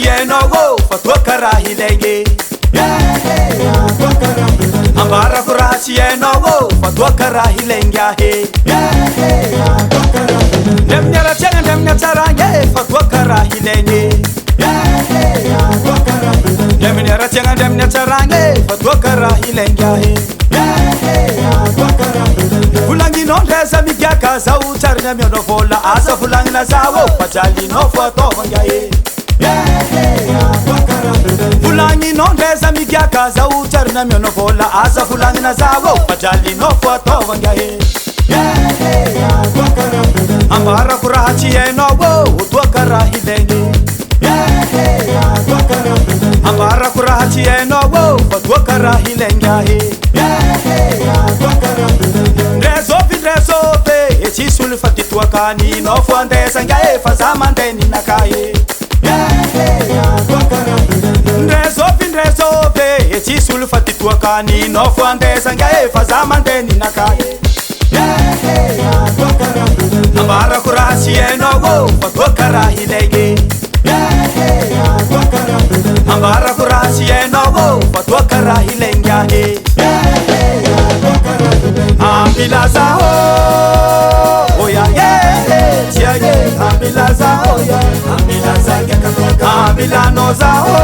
sieno go fatwa karahilenge ambara kura sieno go fatwa karahilenge he demnyara chenga demnyacharange fatwa karahilenge demnyara chenga demnyacharange fatwa karahilenge he fulangi no reza migyaka za utarnya myono vola asa fulangi na zawo pachali no foto vangaye fulangi no reza migyaka za utarnya myono vola asa fulangi na zawo pachali no foto vangaye ambara kurachi eno go utwa karahilenge ambara kurachi eno go utwa karahilenge Resope, eti sulfati tuakani no fuande sangae fazamandeni nakaye. Resope, eti sulfati tuakani no fuande sangae fazamandeni nakaye. Ambara kurasi enogo fatwa karahilenge. Ambara kurasi enogo fatwa karahilenge. Ambila zaho, oya yeah, tia yeah. Ambila zaho ya, ambila zake katoka. Ambila no zaho,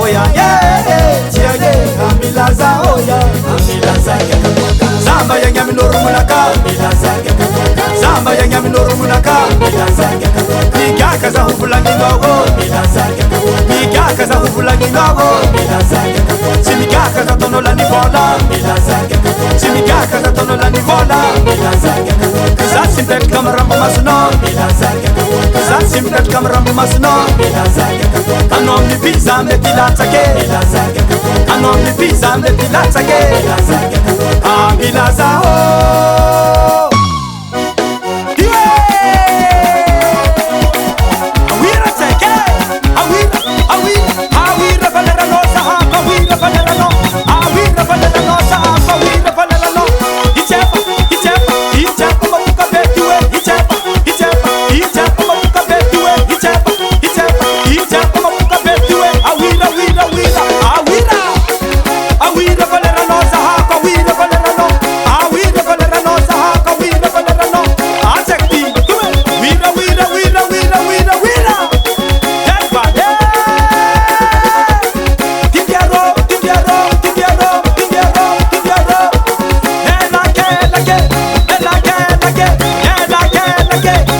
oya yeah, tia yeah. Ambila zaho ya, ambila zake katoka. Zamba ya nyami noru munaka, ambila zake katoka. Zamba ya nyami noru munaka, ambila zake katoka. Migaka za hufulangi nogo, ambila zake katoka. Migaka za hufulangi nogo, ambila zake katoka. Simigaka za tono la nivola, ambila zake katoka. Simigaka za tono la nivola, ambila zake katoka. Zasimtet kamarambo masuno, ambila zake katoka. Zasimtet kamarambo masuno, ambila zake katoka. Anom ni pizza metila take, ambila zake katoka. Anom ni pizza metila take, ambila zake katoka. Ambila zaho. Okay.